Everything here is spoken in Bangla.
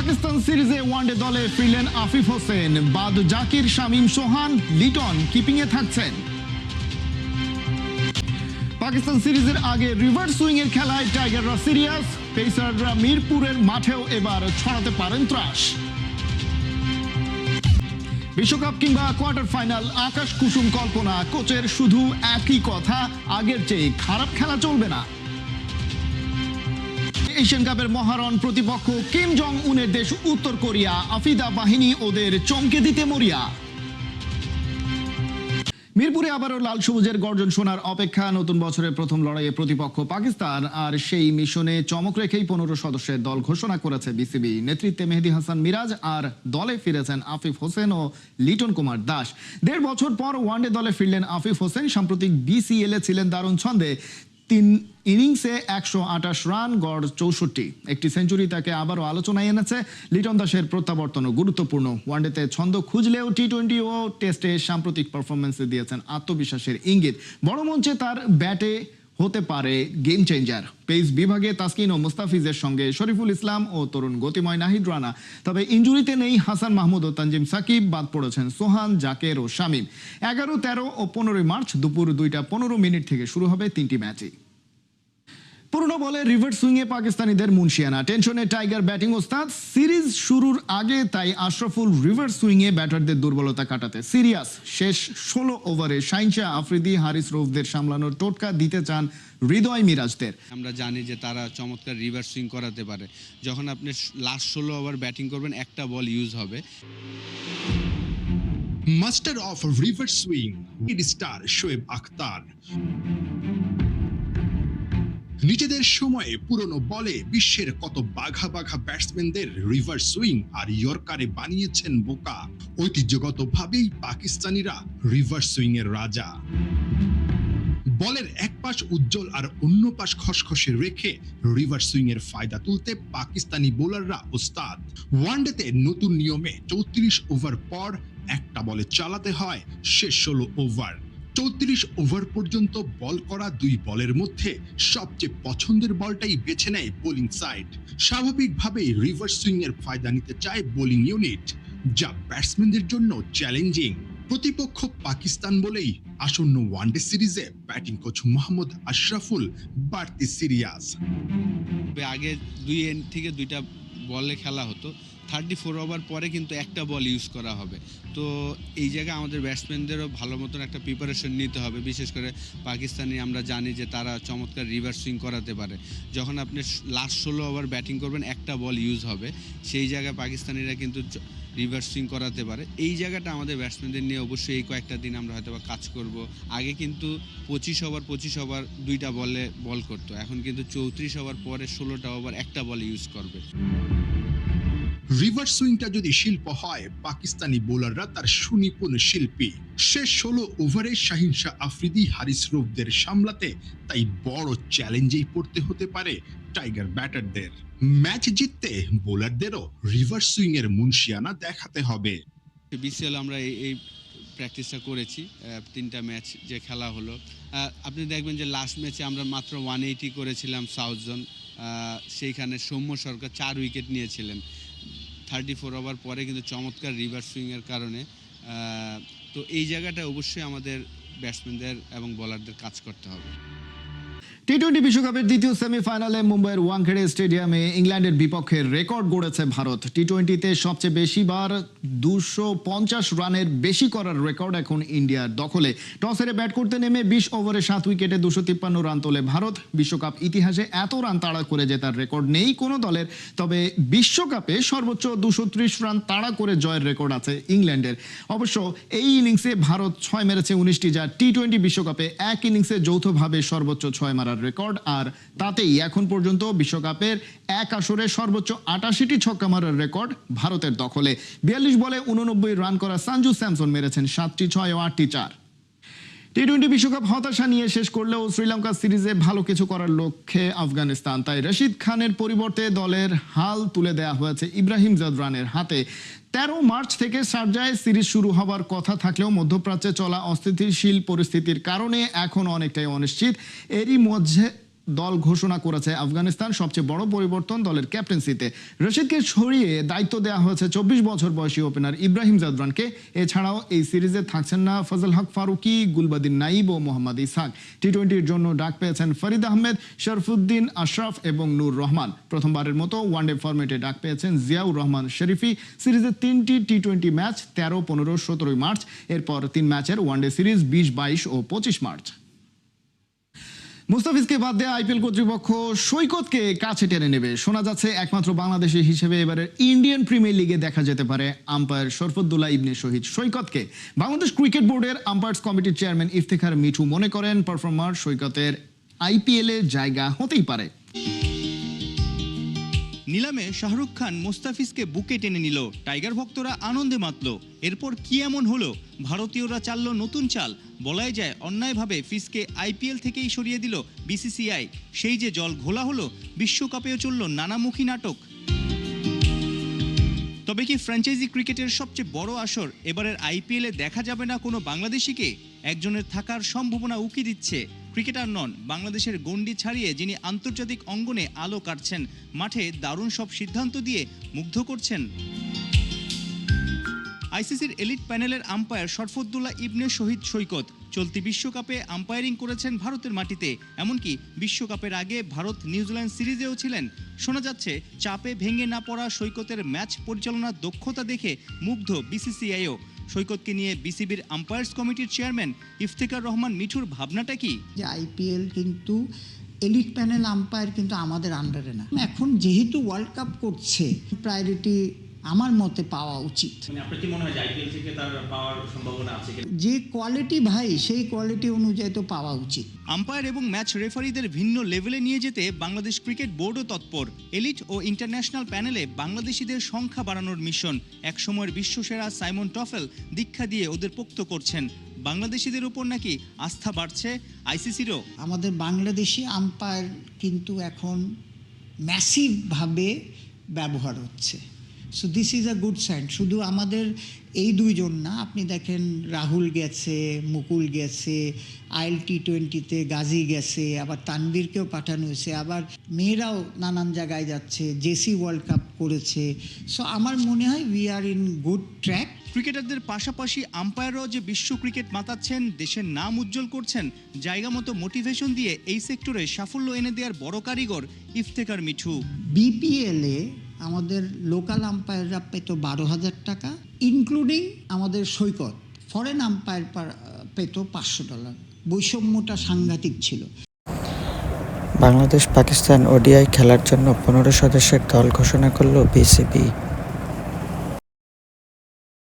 পাকিস্তান সিরিজে ওয়ানডে দলে ফিরলেন আফিফ হোসেন, বাদ জাকির, শামীম, সোহান, লিটন কিপিংয়ে থাকছেন। পাকিস্তান সিরিজের আগে রিভার্স সুইং এর খেলায় টাইগাররা সিরিয়াস, পেসাররা মিরপুরের মাঠেও এবার ছড়াতে পারেন ত্রাস। বিশ্বকাপ কিংবা কোয়ার্টার ফাইনাল, আকাশ কুসুম কল্পনা, কোচের শুধু একই কথা, আগের চেয়ে খারাপ খেলা চলবে না। এশিয়ান কাপের মহারণ প্রতিপক্ষ কিম জং উনের দেশ উত্তর কোরিয়া, আফিদা বাহিনী ওদের চমকে দিতে মরিয়া। মিরপুরে আবারও লাল সবুজের গর্জন শোনার অপেক্ষা। নতুন বছরের প্রথম লড়াইয়ে প্রতিপক্ষ পাকিস্তান, আর সেই মিশনে চমক রেখেই 15 সদস্যের দল ঘোষণা করেছে বিসিবি। নেতৃত্বে মেহেদী হাসান মিরাজ, আর দলে ফিরেছেন আফিফ হোসেন ও লিটন কুমার দাস। 1.5 বছর পর ওয়ানডে দলে ফিরলেন আফিফ হোসেন। সাম্প্রতিক বিসিএল এ ছিলেন দারুণ ছন্দে। 3 ইনিংসে 128 রান, গড় 64, একটি সেঞ্চুরি তাকে আবারও আলোচনায় এনেছে। লিটন দাসের প্রত্যাবর্তনও গুরুত্বপূর্ণ। ওয়ানডেতে ছন্দ খুঁজলেও টি-20 ও টেস্টে সাম্প্রতিক পারফরমেন্সে দিয়েছেন আত্মবিশ্বাসের ইঙ্গিত। বড় মঞ্চে তার ব্যাটে হতে পারে গেম চেঞ্জার। পেস বিভাগে তাসকিন ও মুস্তাফিজের সঙ্গে শরীফুল ইসলাম ও তরুণ গতিময় নাহিদ রানা। তবে ইনজুরিতে নেই হাসান মাহমুদ ও তানজিম সাকিব, বাদ পড়েছেন সোহান, জাকের ও শামীম। 11, 13 ও 15 মার্চ দুপুর 2:15 থেকে শুরু হবে 3টি ম্যাচই। পুরনো বলে রিভার্স সুইংয়ে পাকিস্তানিদের মুনশিয়ানা, টেনশনে টাইগার ব্যাটিং ওস্তাদ। সিরিজ শুরুর আগে তাই আশরাফুল রিভার্স সুইংয়ে ব্যাটারদের দুর্বলতা কাটাতে সিরিয়াস। শেষ 16 ওভারে শাহিনশাহ আফ্রিদি, হারিস রৌফদের সামলানোর টোটকা দিতে চান হৃদয় মিরাজদের। আমরা জানি যে তারা চমৎকার রিভার্স সুইং করাতে পারে। যখন আপনি লাস্ট 16 ওভার ব্যাটিং করবেন, একটা বল ইউজ হবে। Master of reverse swing, mid star Shoaib Akhtar. নিজেদের সময়ে পুরনো বলে বিশ্বের কত বাঘা বাঘা ব্যাটসম্যানদের রিভার্স সুইং আর ইয়র্কারে বানিয়েছেন বোকা। ঐতিহ্যগতভাবেই পাকিস্তানিরা রিভার্স সুইং এর রাজা। বলের এক পাশ উজ্জ্বল আর অন্য পাশ খসখসে রেখে রিভার্স সুইং এর ফায়দা তুলতে পাকিস্তানি বোলাররা ওস্তাদ। ওয়ানডেতে নতুন নিয়মে 34 ওভার পর একটা বলে চালাতে হয় শেষ 16 ওভার। 34 ওভার পর্যন্ত বল করা 2 বলের মধ্যে সবচেয়ে পছন্দের বলটাই বেছে নেয় বোলিং সাইড। স্বাভাবিকভাবেই রিভার্স সুইং এর ফায়দা নিতে চায় বোলিং ইউনিট, যা ব্যাটসম্যানদের জন্য চ্যালেঞ্জিং। প্রতিপক্ষ পাকিস্তান বলেই আসন্ন ওয়ানডে সিরিজে ব্যাটিং কোচ মোহাম্মদ আশরাফুল বাড়তি সিরিয়াস। আগে 2 এন্ড থেকে 2টা বলে খেলা হতো। 34 ওভার পরে কিন্তু একটা বল ইউজ করা হবে। তো এই জায়গায় আমাদের ব্যাটসম্যানদেরও ভালো মতন একটা প্রিপারেশন নিতে হবে। বিশেষ করে পাকিস্তানি, আমরা জানি যে তারা চমৎকার রিভার্স সুইং করাতে পারে। যখন আপনি লাস্ট 16 ওভার ব্যাটিং করবেন, একটা বল ইউজ হবে। সেই জায়গায় পাকিস্তানিরা কিন্তু রিভার্স সুইং করাতে পারে। এই জায়গাটা আমাদের ব্যাটসম্যানদের নিয়ে অবশ্যই এই কয়েকটা দিন আমরা হয়তো কাজ করব। আগে কিন্তু 25 ওভার 2টা বলে বল করতো। এখন কিন্তু 34 ওভার পরে 16টা ওভার একটা বল ইউজ করবে। রিভার্স সুইংটা যদি শিল্প হয়, পাকিস্তানি বোলাররা তার সুনিপুণ শিল্পী। শেষ 16 ওভারে শাহিনশাহ আফ্রিদি, হারিস রৌফদের সামলাতে তাই বড় চ্যালেঞ্জেই পড়তে হতে পারে টাইগার ব্যাটারদের। ম্যাচ জিততে বোলারদেরও রিভার্স সুইং এর মুনশিয়ানা দেখাতে হবে। বিসিএল আমরা এই প্র্যাকটিসটা করেছি। 3টা ম্যাচ যে খেলা হলো, আপনি দেখবেন যে লাস্ট ম্যাচে আমরা মাত্র 180 করেছিলাম সাউথ জোন। সেইখানে সৌম্য সরকার 4 উইকেট নিয়েছিলেন। 34 ওভার পরে কিন্তু চমৎকার রিভার্স সুইংয়ের কারণে। তো এই জায়গাটা অবশ্যই আমাদের ব্যাটসম্যানদের এবং বোলারদের কাজ করতে হবে। টি-20 বিশ্বকাপের দ্বিতীয় সেমিফাইনালে মুম্বাইয়ের ওয়াংখেড়ে স্টেডিয়ামে ইংল্যান্ডের বিপক্ষে রেকর্ড গড়েছে ভারত। টি-20তে সবচেয়ে বেশি বার 250 রানের বেশি করার রেকর্ড এখন ইন্ডিয়ার দখলে। টস হেরে ব্যাট করতে নেমে 20 ওভারে 7 উইকেটে 253 রান তোলে ভারত। বিশ্বকাপ ইতিহাসে এত রান তাড়া করে জেতার রেকর্ড নেই কোনো দলের। তবে বিশ্বকাপে সর্বোচ্চ 230 রান তাড়া করে জয়ের রেকর্ড আছে ইংল্যান্ডের। অবশ্য এই ইনিংসে ভারত 6 মেরেছে 19টি, যা টি-20 বিশ্বকাপে এক ইনিংসে যৌথভাবে সর্বোচ্চ 6 মারার রেকর্ড। আর তাতেই এখন পর্যন্ত বিশ্বকাপের এক আসরে সর্বোচ্চ 88টি ছক্কা মারার রেকর্ড ভারতের দখলে। 42 বলে 89 রান করা সঞ্জু স্যামসন মেরেছেন 7টি 6 ও 8টি 4। টি-20 বিশ্বকাপ হতাশা নিয়ে শেষ করলেও শ্রীলঙ্কা সিরিজে ভালো কিছু করার লক্ষ্যে আফগানিস্তান। তাই রশিদ খানের পরিবর্তে দলের হাল তুলে দেওয়া হয়েছে ইব্রাহিম জাদরানের হাতে। 13 মার্চ থেকে শারজায় সিরিজ শুরু হবার কথা থাকলেও মধ্যপ্রাচ্যে চলা অস্থিতিশীল পরিস্থিতির কারণে এখন অনেকটাই অনিশ্চিত। এরই মধ্যে দল ঘোষণা করেছে আফগানিস্তান। সবচেয়ে বড় পরিবর্তন দলের ক্যাপ্টেন্সিতে। রশিদকে সরিয়ে দায়িত্ব দেওয়া হয়েছে 24 বছর বয়সী ওপেনার ইব্রাহিম জাদরানকে। এছাড়াও এই সিরিজে থাকছেন না ফজল হক ফারুকি, গুলবাদিন নাইব ও মোহাম্মদ ইসহাক। টি-20-র জন্য ডাক পেয়েছেন ফরিদ আহমেদ, শরফুদ্দিন আশরাফ এবং নূর রহমান। প্রথমবারের মতো ওয়ানডে ফরম্যাটে ডাক পেয়েছেন জিয়াউর রহমান শরীফি। সিরিজে 3টি টি-20 ম্যাচ 13, 15, 17 মার্চ। এরপর 3 ম্যাচের ওয়ানডে সিরিজ 20, 22 ও 25 মার্চ। মুস্তাফিজকে বাদ দেয়া আইপিএল কর্তৃপক্ষ সৈকতকে কাছে টেনে নেবে। শোনা যাচ্ছে একমাত্র বাংলাদেশি হিসেবে এবারের ইন্ডিয়ান প্রিমিয়ার লিগে দেখা যেতে পারে আম্পায়ার শরফুদ্দুল্লাহ ইবনে শহীদ সৈকতকে। বাংলাদেশ ক্রিকেট বোর্ডের আম্পায়ার্স কমিটির চেয়ারম্যান ইফতেখার মিঠু মনে করেন, পারফর্মার সৈকতের আইপিএলে জায়গা হতেই পারে। নিলামে শাহরুখ খান মুস্তাফিজকে বুকে টেনে নিল, টাইগার ভক্তরা আনন্দে মাতল। এরপর কি এমন হলো, ভারতীয়রা চাললো নতুন চাল। বলাই যায় অন্যায়ভাবে ফিজকে আইপিএল থেকেই সরিয়ে দিল বিসিসিআই। সেই যে জল ঘোলা হলো, বিশ্বকাপেও চলল নানামুখী নাটক। তবে কি ফ্র্যাঞ্চাইজি ক্রিকেটের সবচেয়ে বড় আসর এবারের আইপিএলে দেখা যাবে না কোনো বাংলাদেশিকে? একজনের থাকার সম্ভাবনা উকি দিচ্ছে। ক্রিকেটার নন, বাংলাদেশের গণ্ডি ছাড়িয়ে যিনি আন্তর্জাতিক অঙ্গনে আলো কাটছেন, মাঠে দারুণ সব সিদ্ধান্ত দিয়ে মুগ্ধ করছেন। আইসিসির এলিট প্যানেলের আম্পায়ার শরফুদ্দুল্লাহ ইবনে শহীদ সৈকত চলতি বিশ্বকাপে আম্পায়ারিং করেছেন ভারতের মাটিতে। এমনকি বিশ্বকাপের আগে ভারত নিউজিল্যান্ড সিরিজেও ছিলেন। শোনা যাচ্ছে চাপে ভেঙে না পড়া সৈকতের ম্যাচ পরিচালনার দক্ষতা দেখে মুগ্ধ বিসিসিআইও। সৈকতকে নিয়ে বিসিবির আম্পায়ার্স কমিটির চেয়ারম্যান ইফতেখার রহমান মিঠুর ভাবনাটা কি? যে আইপিএল কিন্তু এলিট প্যানেল আম্পায়ার কিন্তু আমাদের আন্ডারে না। এখন যেহেতু ওয়ার্ল্ড কাপ করছে, প্রায়োরিটি আমার মতে পাওয়া উচিত। আপনার কি মনে হয় আইপিএল থেকে তার পাওয়ার সম্ভাবনা আছে? যে কোয়ালিটি ভাই, সেই কোয়ালিটি অনুযায়ী তো পাওয়া উচিত। আম্পায়ার এবং ম্যাচ রেফারিদের ভিন্ন লেভেলে নিয়ে যেতে বাংলাদেশ ক্রিকেট বোর্ডও তৎপর। এলিট ও ইন্টারন্যাশনাল প্যানেলে বাংলাদেশিদের সংখ্যা বাড়ানোর মিশন। একসময়ের বিশ্বসেরা সাইমন টফেল দীক্ষা দিয়ে ওদের পোক্ত করছেন। বাংলাদেশিদের উপর নাকি আস্থা বাড়ছে আইসিসিরও। আমাদের বাংলাদেশি আম্পায়ার কিন্তু এখন ম্যাসিভভাবে ব্যবহার হচ্ছে। So this is a good sign. শুধু আমাদের এই দুইজন না, আপনি দেখেন রাহুল গেছে, মুকুল গেছে, আইএল টি-20তে গাজী গেছে, আবার তানভীরকেও পাঠানো হয়েছে, আবার মেয়েরাও নানান জায়গায় যাচ্ছে, জেসি ওয়ার্ল্ড কাপ করেছে। সো আমার মনে হয় we are in good track. ক্রিকেটারদের পাশাপাশি আম্পায়াররাও যে বিশ্ব ক্রিকেট মাতাচ্ছেন, দেশের নাম উজ্জ্বল করছেন, জায়গা মতো মোটিভেশন দিয়ে এই সেক্টরে সাফল্য এনে দেওয়ার বড় কারিগর ইফতেখার মিঠু। বিপিএলে আমাদের লোকাল আম্পায়াররা পেত 12,000 টাকা, ইনক্লুডিং আমাদের সৈকত। ফরেন আম্পায়ার পেত $500। বৈষম্যটা সাংঘাতিক ছিল। বাংলাদেশ পাকিস্তান ওডিআই খেলার জন্য 15 সদস্যের দল ঘোষণা করল বিসিবি।